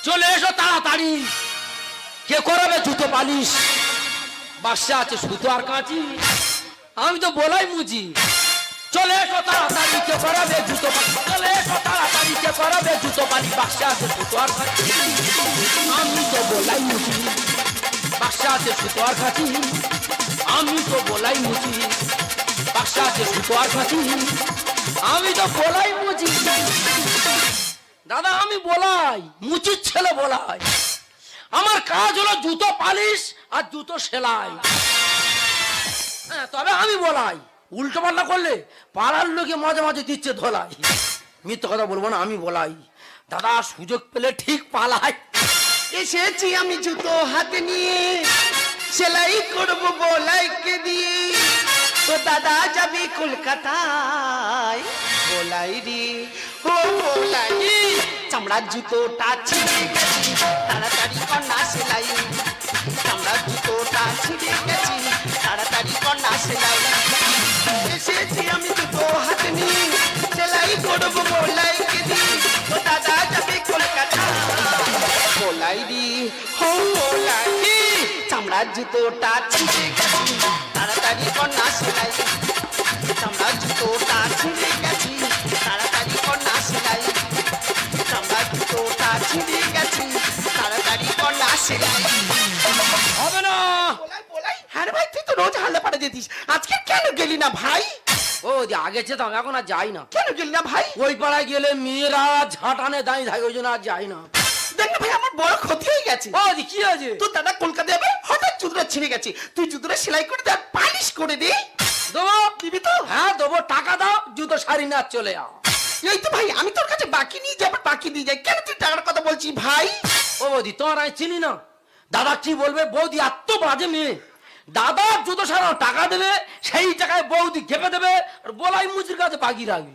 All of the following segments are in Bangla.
চলে এসো তাড়াতাড়ি, কে করাবে জুতো পালিশ? বাসা আছে সুতো আর কাঁচি, আমি তো বলাই মুজি। চলে এসো তাড়াতাড়ি, কে করাবে জুতো পালিশ? চলে এসো তাড়াতাড়ি, কে করাবে জুতো পালিশ? বাসা আছে সুতো আর কাঁচি, আমি তো বলাই মুজি। বাসা আছে সুতো আর কাঁচি, আমি তো বলাই মুজি। বাসা আছে সুতো আর কাঁচি, আমি তো বলাই মুজি। দাদা আমি বলাই, মুচির ছেলে বলাই। আমার কাজ হলো জুতো পালিশ আর জুতো সেলাই। তবে আমি বলাই, উল্টো পাল্টা করলে পাড়ার লোকে মাঝে মাঝে দিচ্ছে ধোলাই। মিথ্যে কথা বলবো না, আমি বলাই। দাদা সুযোগ পেলে ঠিক পালাই। এসেছি আমি জুতো হাতে নিয়ে, সেলাই করবো বলাইকে দিয়ে। তো দাদা যাবি কলকাতায়, বলাই রে ও বলাই, চামড়ার জুতোটা ছিঁড়ে গেছি, তাড়াতাড়ি কন্যা সেলাই। চামড়ার জুতোটা ছিঁড়ে গেছি, তাড়াতাড়ি কন্যা সেলাই। এসেছি আমি জুতো হাতে নিয়ে, সেলাই করবো বলাইকে দিয়ে। তো দাদা যাবি কলকাতায়, বলাই রে ও বলাই, চামড়ার জুতোটা ছিঁড়ে গেছি, তাড়াতাড়ি কন্যা সেলাই। চামড়ার জুতোটা ছিঁড়ে গেছি, তাড়াতাড়ি কন্যা সেলাই। চামড়ার জুতোটা ছিঁড়ে গেছি, তাড়াতাড়ি কন্যা সেলাই। হবে না। হ্যাঁ রে ভাই, তুই তো রোজ হালে পাড়ে যেতিস, আজকে কেন গেলি না ভাই? ও আগে যেতাম, এখন আর যাই না। কেন গেলি না ভাই? ওই পাড়ায় গেলে মেয়েরা ঝাঁটানে দাঁড়িয়ে থাকে, ওই জন্য আর যাই না। দেখ না ভাই, আমার বড় ক্ষতি হয়ে গেছে। ও কি আছে? তোর দাদা কলকাতা যাবে, হঠাৎ জুতোটা ছিঁড়ে গেছে, তুই জুতোটা সেলাই করে দে, পালিশ করে দে। দেবো। দিবি তো? হ্যাঁ দেবো, টাকা দাও, জুতো শাড়ি না চলে যাও। এই তো ভাই, আমি তোর কাছে বাকি নিয়ে যাবো, বাকি দিয়ে যাই। কেন তুই টাকার কথা বলছিস ভাই? ও বৌদি তোমার আমি চিনি না। দাদা কি বলবে? বৌদি এত বাজে মেয়ে। দাদা জুতো সারা টাকা দেবে, সেই টাকায় বৌদি খেপে দেবে, আর বলাই মুচির কাছে বাকি রাখবি।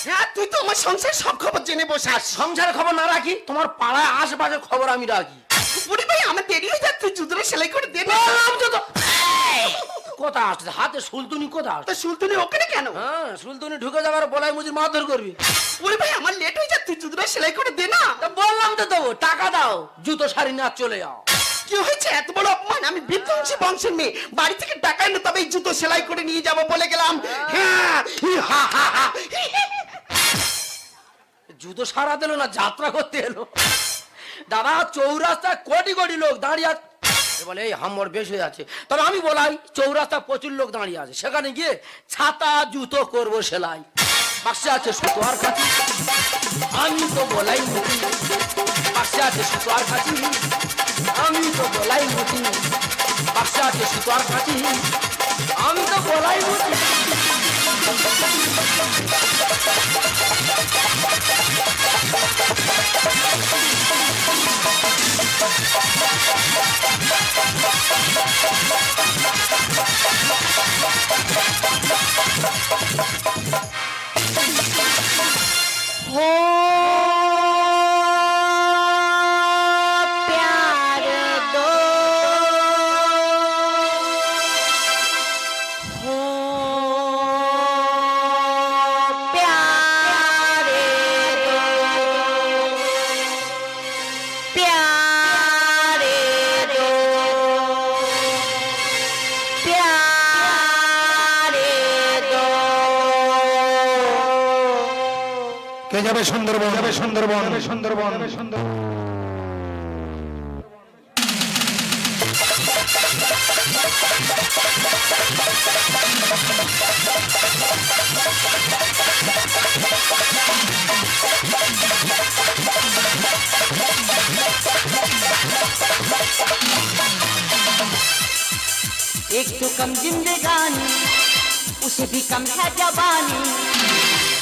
হ্যাঁ, তুই তো আমার সংসার সব খবর জেনে বসাস। সংসারের খবর না রাখি, তোমার পাড়ায় আশেপাশের খবর আমি রাখি। ওরে ভাই, আমার দেরি হয়ে যাচ্ছে, তুই জুতোটা সেলাই করে দে না। কোথা আসছে হাতে সুলতুনি? কোথা তা সুলতুনি ওখানে কেন? হ্যাঁ সুলতুনি ঢুকে যাবার বলাই মুচির মারধর করবি। ওরে ভাই, আমার লেট হয়ে যাচ্ছে, তুই জুতোটা সেলাই করে দে না। তা বললাম তো দেবো, টাকা দাও, জুতো শাড়ি না চলে যাও। কি হয়েছে? এত বড় অপমান! আমি বিধ্বংসী বংশের মেয়ে, বাড়ি থেকে টাকা এনে তবে এই জুতো সেলাই করে নিয়ে যাবো বলে গেলাম। হ্যাঁ, হা, হা, হা। জুতো সারা দিল না, যাত্রা করতে এলো। দাদা চৌরাস্তায় কোটি কোটি লোক দাঁড়িয়ে আছে, বলে এই হাম্বর বেশি হয়ে আছে। তবে আমি বলাই, চৌরাস্তায় প্রচুর লোক দাঁড়িয়ে আছে, সেখানে গিয়ে ছাতা জুতো করবো সেলাই। বাক্সে আছে সুতো আর কাঁচি, আমি তো বলাই মুটি। বাক্সে আছে সুতো আর কাঁচি, আমি তো বলাই মুটি। বাক্সে আছে সুতো আর কাঁচি, আমি তো বলাই মুটি। কে যাবে সুন্দরবন? যাবে সুন্দরবন, সুন্দরবন, সুন্দরবন। एक तो कम जिंदगानी, उसे भी कम है जवानी।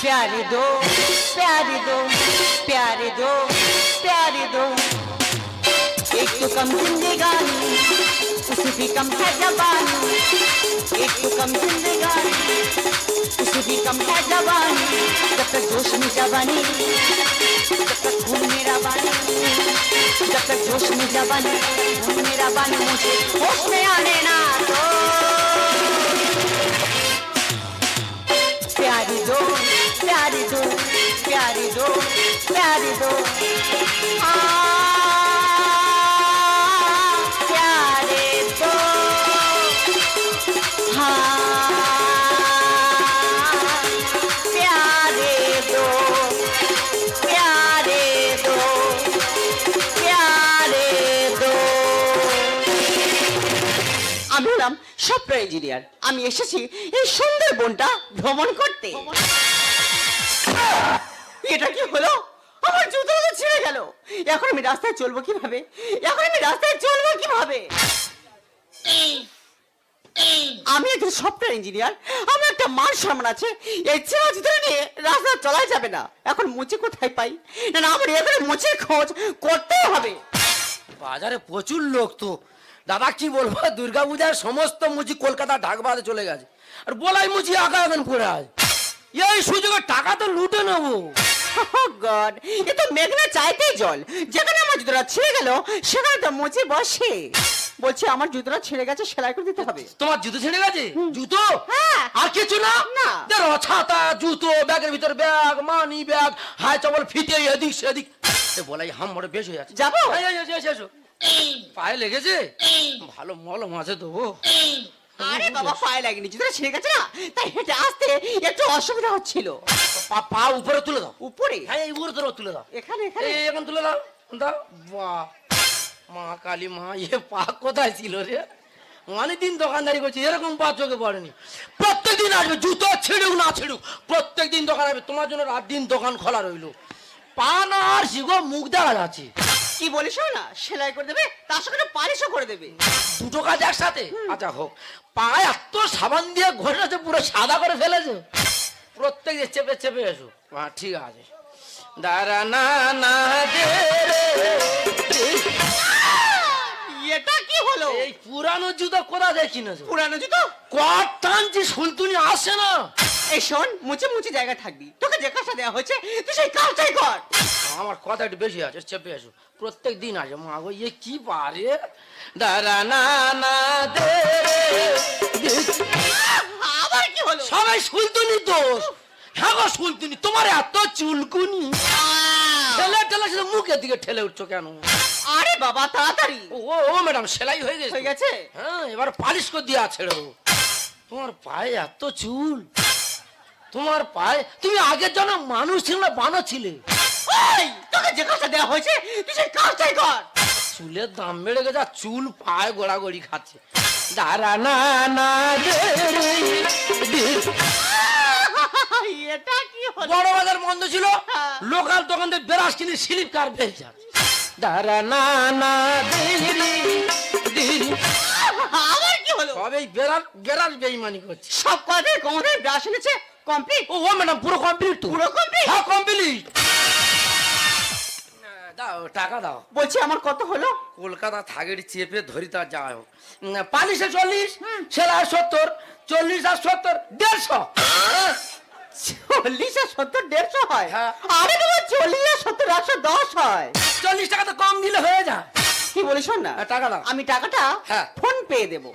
प्यारे दो, प्यारे दो, प्यारे दो, प्यारे दो। एक तो कम जिंदगानी, उसे भी कम है जवानी। एक तो कम जिंदगानी, उसे भी कम है जवानी। जब तक जोश में जवानी, जब तक खून मेरा बानी, जब तक जोश में जवानी, खून मेरा बानी, मुझे होश में आने ना दो। प्यारी दो, प्यारी दो, प्यारी दो, प्यारी दो। আমি হলাম সফটওয়্যার ইঞ্জিনিয়ার। আমি এসেছি এই সুন্দর বনটা ভ্রমণ করতে। এটা কি হলো? আমার জুতো তো ছিঁড়ে গেল। এখন আমি রাস্তায় চলবো কিভাবে? আমি একজন সফটওয়্যার ইঞ্জিনিয়ার, আমার একটা মান সম্মান আছে। এই ছেঁড়া জুতো নিয়ে রাস্তা চলা যাবে না। এখন মুচি কোথায় পাই? না আমার এখানে মুচির খোঁজ করতেই হবে। বাজারে প্রচুর লোক তো দাদা, কি বলবো, দুর্গাপূজার সমস্ত মুচি কলকাতা ঢাকবাদে চলে গেছে, আর বলাই মুচি আঁকা এখন পড়ে আছে। এই সুযোগে টাকা তো লুটে নেবো। গড, এ তো মেঘনা চাইতেই জল। যেখানে আমার জুতোটা ছিঁড়ে গেল সেখানে তো মুচি বসে। বলছি আমার জুতোটা ছিঁড়ে গেছে, সেলাই করে দিতে হবে। তোমার জুতো ছেড়ে গেছে? জুতো হ্যাঁ। আর কিছু না? না। দেখো, ছাতা, জুতো, ব্যাগের ভিতর ব্যাগ, মানি ব্যাগ, হাই চপল ফিতে এদিক সেদিক। বলাই হাম বড় বেশ হয়ে যাচ্ছে। যাবো? এসো। পায়ে লেগেছে? ভালো মলম আছে তো। আরে বাবা, পায়ে লাগেনি, জুতোটা ছিঁড়ে গেছে না, তাই হেঁটে আসতে একটু অসুবিধা হচ্ছিল। পা উপরে তুলে দাও। উপরে? হ্যাঁ, এই উপরে ধরো, তুলে দাও। এখানে এই এখন তুলে দাও। দাও। বাহ, মা কালী মা, এ পা কোথায় ছিল রে? অনেকদিন দোকানদারি করছি, এরকম পা চোখে পড়েনি। প্রত্যেকদিন আসবে, জুতো ছিঁড়ুক না ছিঁড়ুক, প্রত্যেকদিন দোকান আসবে। তোমার জন্য রাত দিন দোকান খোলা রইলো। পা না আর শিগো, মুখ দেখা যাচ্ছে। কি বলিস না, সেলাই করে দেবে, তার সঙ্গে পালিশও করে দেবে। দুটো কাজ একসাথে? আচ্ছা হোক। পা এত সাবান দিয়ে ঘষেছে, পুরো সাদা করে ফেলেছে। প্রত্যেক দিন চেপে চেপে এসো। ঠিক আছে। দাঁড়া না না দে রে। এটা কি হলো? এই পুরানো জুতো কোথা দিয়ে কিনেছো? পুরানো জুতো? কট টানছি, সুলতুনি আসে না। এই শোন, মুচে মুচে জায়গা থাকবি, তোকে যে কাজটা দেওয়া হয়েছে তুই সেই কাজটাই কর। আমার কথা একটু বেশি আছে, চেপে এসো। প্রত্যেক দিন আসে। মা গো, এ কি পারে? দাঁড়া না না দে রে। আবার কি হলো? সবাই সুলতুনি দোষ। হ্যাঁ গো সুলতুনি, তোমার এত চুলকুনি। ঠেলে ঠেলে শুধু মুখের দিকে ঠেলে উঠছো কেন? আরে বাবা, তাড়াতাড়ি। ও ম্যাডাম, সেলাই হয়ে গেছে? হয়ে গেছে? হ্যাঁ, এবার পালিশ করে দিয়ে ছেড়ে দেবো। তোমার পায়ে এত চুল, তোমার পায়ে, তুমি আগের জন্য মানুষ ছিল না বানর ছিলে? এই, তোকে যে কাজটা দেওয়া হয়েছে তুই সেই কাজটাই কর। চুলের দাম বেড়ে গেছে, আর চুল পায়ে গোড়াগড়ি খাচ্ছে। দাঁড়া না না দে রে। এটা কি হলো? বড় বাজার বন্ধ ছিল, হ্যাঁ। লোকাল দোকান থেকে বেরাস কিনে স্লিপ কার পেয়ে যাচ্ছে। দাঁড়া না না দে রে। আবার কি হলো? সবাই বেরাস বেইমানি করছে। সব কাজে কোমরে ব্রাশ এনেছে, কমপ্লিট? ও ম্যাডাম, পুরো কমপ্লিট তো? পুরো কমপ্লিট? হ্যাঁ, কমপ্লিট। দাও, টাকা দাও। বলছি আমার কত হলো? কলকাতা থাকের চেপে ধরি তা যাই হোক। পালিশে 40, সেলাই 70, 40 আর 70, 150। 40 আর 70, 150 হয়? হ্যাঁ। আরে বাবা, 40 আর 70, 110 হয়। 40 টাকা তো কম দিলে হয়ে যায়। কি বলিস না, টাকা দাও। আমি টাকাটা হ্যাঁ। ফোন পে দেবো।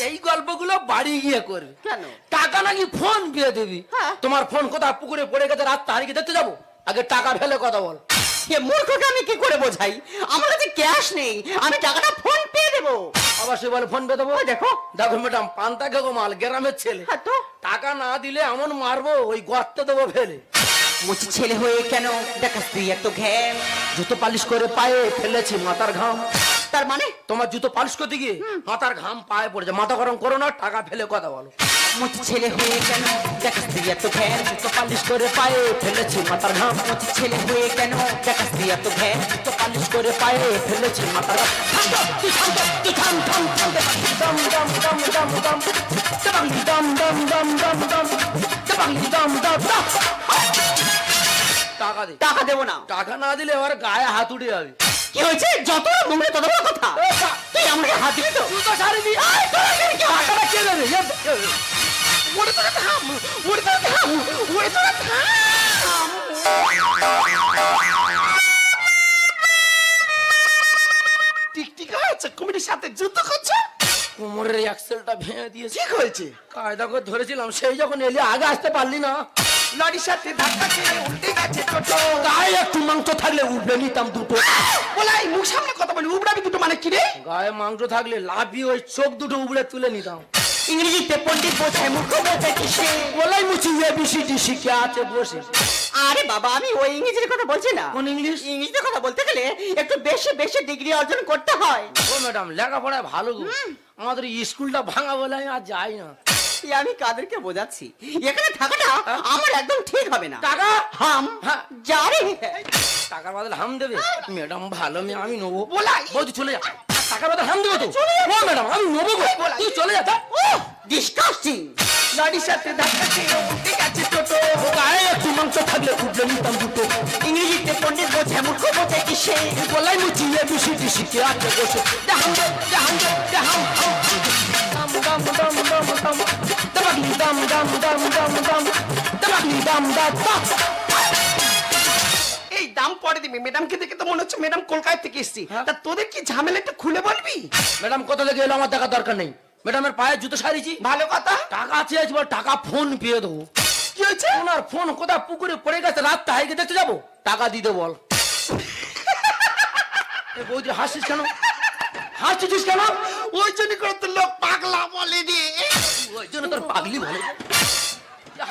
এই গল্পগুলো বাড়ি গিয়ে করবে। কেন? টাকা নাকি ফোন দিয়ে দিবি? হ্যাঁ। তোমার ফোন কোথায় পুকুরে পড়ে গেছে, রাত তারিখে দেখতে যাবো? আগে টাকা ফেলে কথা বল। এ মূর্খকে আমি কি করে বোঝাই? আমার কাছে ক্যাশ নেই, আমি টাকাটা ফোন পে দেবো। অবশ্যই বলে ফোন পে দেবো। দেখো দেখো ম্যাডাম, পান্তা খেগো মাল, গ্রামের ছেলে। হ্যাঁ তো, টাকা না দিলে এমন মারবো, ওই গর্তে দেবো ফেলে। মুচি ছেলে হয়ে কেন দেখাস তুই এত ঘ্যাম? জুতো পালিশ করে পায়ে ফেলেছি মাথার ঘাম। তার মানে তোমার জুতো পালিশ করতে গিয়ে মাথার ঘাম পায়ে পড়েছে। মাথা গরম করো না, টাকা ফেলে কথা বলো। মুচি ছেলে হয়ে কেন দেখাস তুই এত ঘ্যাম? জুতো পালিশ করে পায়ে ফেলেছি মাথার ঘাম। মুচি ছেলে হয়ে কেন দেখাস তুই এত ঘ্যাম? জুতো পালিশ করে পায়ে ফেলেছি মাথার ঘাম। তুই থাম, তুই থাম, থাম, থাম, দম দম দম দম দম দবাংলি দম দম দম দম দম দবাংলি দম দম দম। টাকা দে। টাকা দেবো না। টাকা না দিলে এবার গায়ে হাত উঠে যাবে। কি হয়েছে? যত মুখে তত বড় কথা। তুই আমাকে হাত দিবি তো? জুতো সারি দি। টাকাটা কে দেবে? ওরে তোরা থাম, ওরে তোরা থাম, ওরে তোরা থাম। টিকটিকা আছে, কমিটির সাথে যুদ্ধ করছে। কোমরের অ্যাক্সেলটা ভেঙে দিয়েছে। ঠিক হয়েছে? কায়দা করে ধরেছিলাম, সেই যখন এলি আগে আসতে পারলি না। লরির সাথে ধাক্কা খেয়ে উল্টে গেছে টোটো। গায়ে একটু মাংস থাকলে উঠবে নিতাম দুটো। বলাই মুখ সামনে কথা বলি, উবড়াবি দুটো মানে কি রে? গায়ে মাংস থাকলে লাভি ওই চোখ দুটো উবড়ে তুলে নিতাম। ইংরেজিতে পণ্ডিত বোঝায় মুখ বোঝে কিসে? বলাই মুচি এবিসিডি শিখে আছে বসে। আরে বাবা, আমি ওই ইংরেজির কথা বলছি না। কোন ইংলিশ? ইংরেজিতে কথা বলতে গেলে একটু বেশি বেশি ডিগ্রি অর্জন করতে হয়। ও ম্যাডাম লেখাপড়ায় ভালো গো, আমাদের স্কুলটা ভাঙা বলে আমি আর যাই না। আমি কাদেরকে বোঝাচ্ছি, এখানে থাকাটা আমার একদম ঠিক হবে না। টাকা হাম হ্যাঁ। যারে টাকার বদলে হাম দেবে? ম্যাডাম ভালো মেয়ে, আমি নেবো। বলাই। বৌদি চলে যা, টাকার বদলে হাম দেবো তো? ও ম্যাডাম আমি নেবো গো, তুই চলে যা। ডিসকাস্টিং। গাড়ির সাথে ধাক্কা খেয়ে উঠে গেছে টোটো। ও গায়ে একটু মাংস থাকলে খুবলে নিতাম দুটো। ইংরেজিতে পণ্ডিত বোঝায় মুখ বোঝে কিসে? বলাই মুচি এবিসিডি শিখে আছে বসে। ডাহাম দে, ডাহাম দে, ডাহাম হাম হাম। দাম দাম দাম দাম দাম দাবাগলি দাম দাম দাম দাম দাম দাবাগলি দাম দাম দাম। এই দাম পরে দিবি, ম্যাডামকে দেখে তো মনে হচ্ছে ম্যাডাম কলকাতা থেকে এসেছি। তা তোদের কি ঝামেলা একটু খুলে বলবি? ম্যাডাম কোথা থেকে এলো আমার দেখার দরকার নেই। ম্যাডামের পায়ে জুতো সারিছি, ভালো কথা। টাকা চেয়েছি বল, টাকা ফোন পেয়ে দেবো। কি হয়েছে? ওনার ফোন কোথায় পুকুরে পড়ে গেছে, রাতটা হাইকে দেখতে যাবো, টাকা দিতে বল। এ বৌদি হাসিস কেন, হাসছিস কেন? ওই জন্য করে তো লোক পাগলা বলে রে। ওই জন্য তোর পাগলি বলে।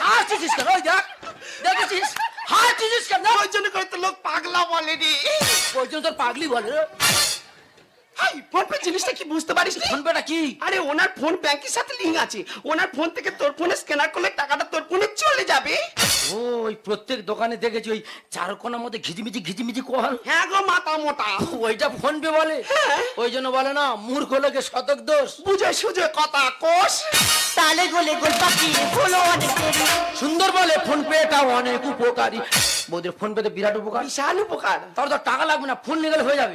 হাসছিস কেন? ওই দেখ, দেখেছিস হাসছিস কেন? ওই জন্য করে তো লোক পাগলা বলে রে। ওই জন্য তোর পাগলি বলে। হাই, ফোন পে জিনিসটা কি বুঝতে পারিস নি? ফোন পেটা কি? আরে ওনার ফোন ব্যাংকের সাথে লিংক আছে, ওনার ফোন থেকে তোর ফোনে স্ক্যানার করলে টাকাটা তোর ফোনে চলে যাবে। ও ওই প্রত্যেক দোকানে দেখেছি ওই চারকোনার মধ্যে ঘিজিমিজি কল, হ্যাঁ গো, মাথা মোটা। ওইটা ফোন পে বলে। ওই জন্য বলে না মূর্খ লোকে শতক দোষ। বুঝে সুঝে কথা কোষ। তালে গোলে গোল পাখি হলো অনেক দেরি। সুন্দর বলে ফোন পেটা অনেক উপকারী। বৌদির ফোন পেতে বিরাট উপকার। বিশাল উপকার। তার তো টাকা লাগবে না, ফোন নিয়ে গেলে হয়ে যাবে।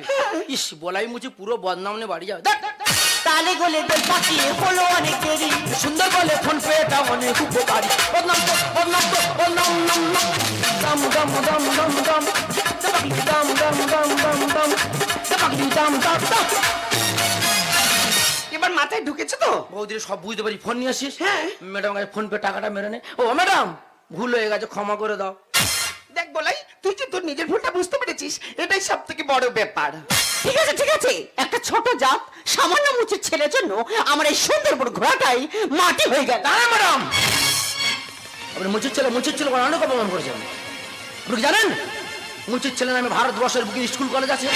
ইস বলাই মুচি পুরো বদনাম নিয়ে বাড়ি যাবে। দেখ, তালে গোলে গোল পাখি হলো অনেক দেরি। সুন্দর বলে ফোন পেটা অনেক উপকারী। বদনাম তো বদনাম তো বদনাম নাম নাম দাম দাম দাম দাম দাম দাবাগলি দাম দাম দাম দাম দাম দাবাগলি দাম দাম দাম। এবার মাথায় ঢুকেছে তো? বৌদির সব বুঝতে পারি, ফোন নিয়ে আসিস। হ্যাঁ। ম্যাডাম ফোন পে টাকাটা মেরে নে। ও ম্যাডাম ভুল হয়ে গেছে, ক্ষমা করে দাও। দেখ বলাই, তুই যে তোর নিজের ভুলটা বুঝতে পেরেছিস, এটাই সব থেকে বড় ব্যাপার। ঠিক আছে ঠিক আছে, একটা ছোট জাত সামান্য মুচির ছেলের জন্য আমার এই সুন্দরবন ঘোড়াটাই মাটি হয়ে গেল। দাঁড়া ম্যাডাম, আপনি মুচির ছেলে অনেক অপমান করেছেন। আপনি কি জানেন মুচির ছেলে নামে ভারতবর্ষের বুকে স্কুল কলেজ আছে?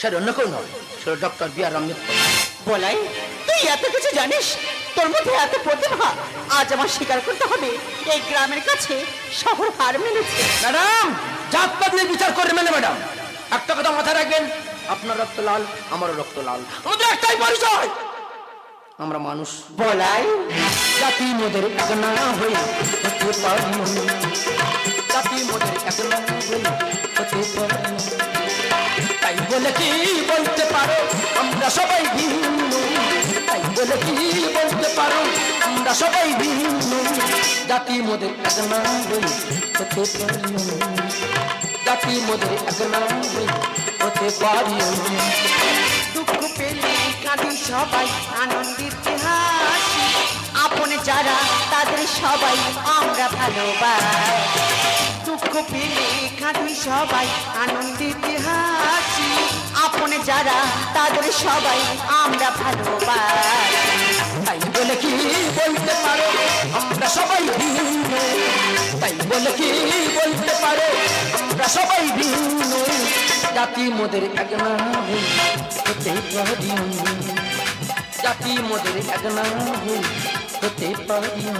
সেটা অন্য কেউ নয়, সেটা ডক্টর বি.আর. আম্বেদকর। বলাই, তুই এত কিছু জানিস, তোর মধ্যে এত প্রতিভা, আজ আমার স্বীকার করতে হবে এই গ্রামের কাছে শহর হার মেনেছে। ম্যাডাম জাতপাত নিয়ে বিচার করবেন না ম্যাডাম। একটা কথা মাথায় রাখবেন, আপনার রক্ত লাল, আমারও রক্ত লাল, আমাদের একটাই পরিচয়, আমরা মানুষ। বলাই, জাতি মোদের এক না হয়ে হতে পারি না, জাতি মোদের এক না হয়ে হতে পারি না। তাই বলে কি বলতে পারো আমরা সবাই ভিন্ন, তাই বলে কি বলতে পারো আমরা সবাই ভিন্ন, জাতি মোদের এক না হয়ে হতে পারি না, জাতি মোদের এক না হয়ে হতে পারি না। দুঃখ পেলে কাঁদি সবাই, আনন্দিতে হাসি, আপন যারা তাদের সবাই আমরা ভালোবাসি। দুঃখ পেলে কাঁদি সবাই, আনন্দিতে হাসি, আপন যারা তাদের সবাই আমরা ভালোবাসি। তাই বলে কি বলতে পারো আমরা সবাই ভিন্ন, তাই বলে কি বলতে পারো আমরা সবাই ভিন্ন, জাতি মোদের এক না হয়ে হতে পারি না, জাতি মোদের এক না হয়ে হতে পারি না,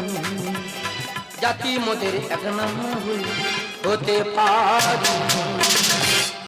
জাতি মোদের এক না হয়ে হতে পারি না।